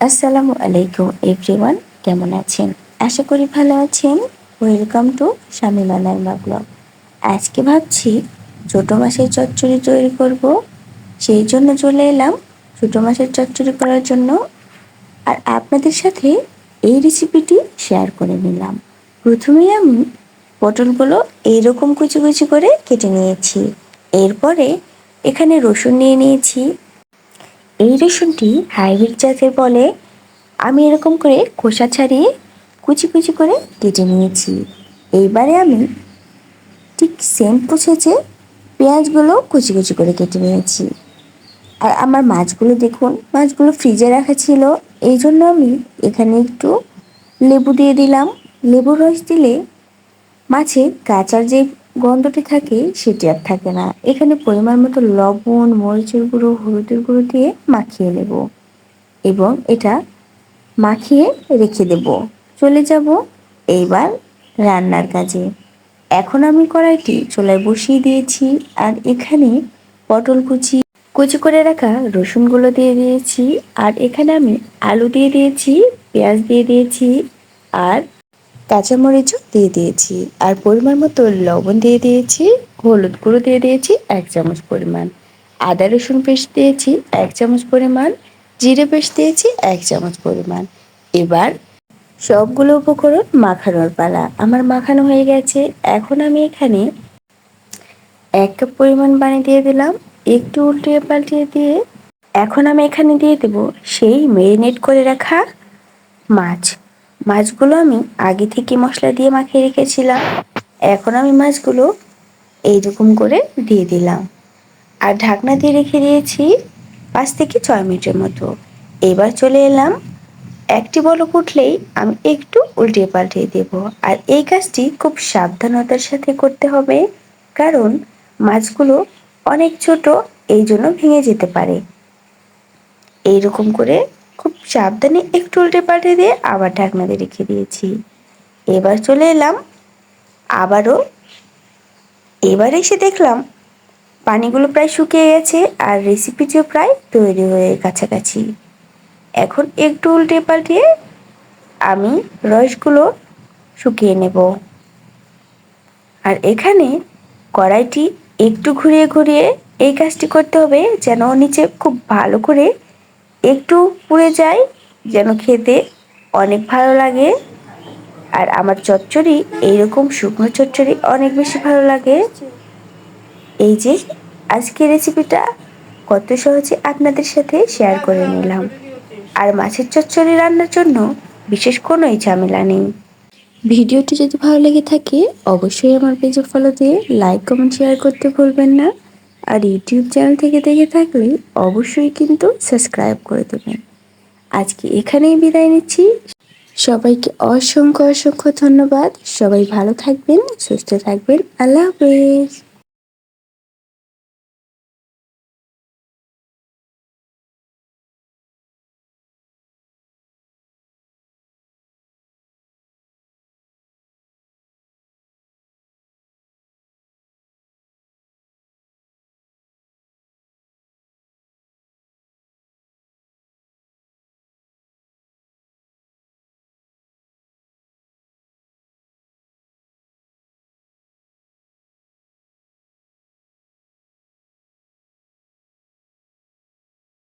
আসসালামু আলাইকুম এভরিওয়ান, কেমন আছেন? আশা করি ভালো আছেন। Welcome to Shamima Naima blog. আজকে ভাবছি ছোটো মাছের চচ্চড়ি তৈরি করব, সেই জন্য চলে এলাম ছোটো মাছের চচ্চড়ি করার জন্য। আর আপনাদের সাথে এই রেসিপিটি শেয়ার করে নিলাম। প্রথমেই আমি পটলগুলো এইরকম কুচি কুচি করে কেটে নিয়েছি। এরপরে এখানে রসুন নিয়ে নিয়েছি। এই রসুনটি হাইব্রিড জাতের বলে। আমি এরকম করে খোসা ছাড়িয়ে কুচি কুচি করে কেটে নিয়েছি। এইবারে আমি ঠিক সেম প্রসেসে পেঁয়াজগুলো কুচি কুচি করে কেটে নিয়েছি। আর আমার মাছগুলো দেখুন, মাছগুলো ফ্রিজে রাখা ছিল, এই জন্য আমি এখানে একটু লেবু দিয়ে দিলাম। লেবুর রস দিলে মাছের কাঁচার যে গন্ধটি থাকে সেটি আর থাকে না। এখানে পরিমাণ মতো লবণ, মরিচের গুঁড়ো, হলুদের গুঁড়ো দিয়ে মাখিয়ে নেব এবং এটা মাখিয়ে রেখে দেব। চলে যাব এইবার রান্নার কাজে। এখন আমি কড়াইটি চুলায় বসিয়ে দিয়েছি আর এখানে পটল কুচি কুচি করে রাখা রসুনগুলো দিয়ে দিয়েছি। আর এখানে আমি আলু দিয়ে দিয়েছি, পেঁয়াজ দিয়ে দিয়েছি আর কাঁচামরিচও দিয়ে দিয়েছি। আর পরিমাণ মতো লবণ দিয়ে দিয়েছি, হলুদ গুঁড়ো দিয়ে দিয়েছি 1 চামচ পরিমাণ, আদা রসুন পেস্ট দিয়েছি 1 চামচ পরিমাণ, জিরে পেস্ট দিয়েছি 1 চামচ পরিমাণ। এবার সবগুলো উপকরণ মাখানোর পালা। আমার মাখানো হয়ে গেছে। এখন আমি এখানে 1 কাপ পরিমাণ পানি দিয়ে দিলাম, একটু উল্টিয়ে পাল্টিয়ে দিয়ে এখন আমি এখানে দিয়ে দেব সেই মেরিনেট করে রাখা মাছগুলো আমি আগে থেকে মশলা দিয়ে মাখিয়ে রেখেছিলাম। এখন আমি মাছগুলো এইরকম করে দিয়ে দিলাম আর ঢাকনা দিয়ে রেখে দিয়েছি 5 থেকে 6 মিনিটের মতো। এবার চলে এলাম, একটি বলক উঠলেই আমি একটু উল্টিয়ে পাল্টিয়ে দেব। আর এই কাজটি খুব সাবধানতার সাথে করতে হবে, কারণ মাছগুলো অনেক ছোট, এই জন্য ভেঙে যেতে পারে। এইরকম করে খুব সাবধানে একটু উল্টে পাল্টে দিয়ে আবার ঢাকনা দিয়ে রেখে দিয়েছি। এবার চলে এলাম আবারও। এবার এসে দেখলাম পানিগুলো প্রায় শুকিয়ে গেছে আর রেসিপিটিও প্রায় তৈরি হয়ে কাছাকাছি। এখন একটু উল্টে পাল্টিয়ে আমি রসগুলো শুকিয়ে নেব। আর এখানে কড়াইটি একটু ঘুরিয়ে ঘুরিয়ে এই কাজটি করতে হবে, যেন নিচে খুব ভালো করে একটু পুড়ে যায়, যেন খেতে অনেক ভালো লাগে। আর আমার চচ্চড়ি এইরকম শুকনো চচ্চড়ি অনেক বেশি ভালো লাগে। এই যে আজকের রেসিপিটা কত সহজে আপনাদের সাথে শেয়ার করে নিলাম। আর মাছের চচ্চড়ি রান্নার জন্য বিশেষ কোনোই ঝামেলা নেই। ভিডিওটি যদি ভালো লেগে থাকে অবশ্যই আমার পেজে ফলো দিয়ে লাইক কমেন্ট শেয়ার করতে ভুলবেন না। আর ইউটিউব চ্যানেল থেকে দেখে থাকলে অবশ্যই কিন্তু সাবস্ক্রাইব করে দেবেন। আজকে এখানেই বিদায় নিচ্ছি। সবাইকে অসংখ্য অসংখ্য ধন্যবাদ। সবাই ভালো থাকবেন, সুস্থ থাকবেন। আল্লাহ হাফেজ।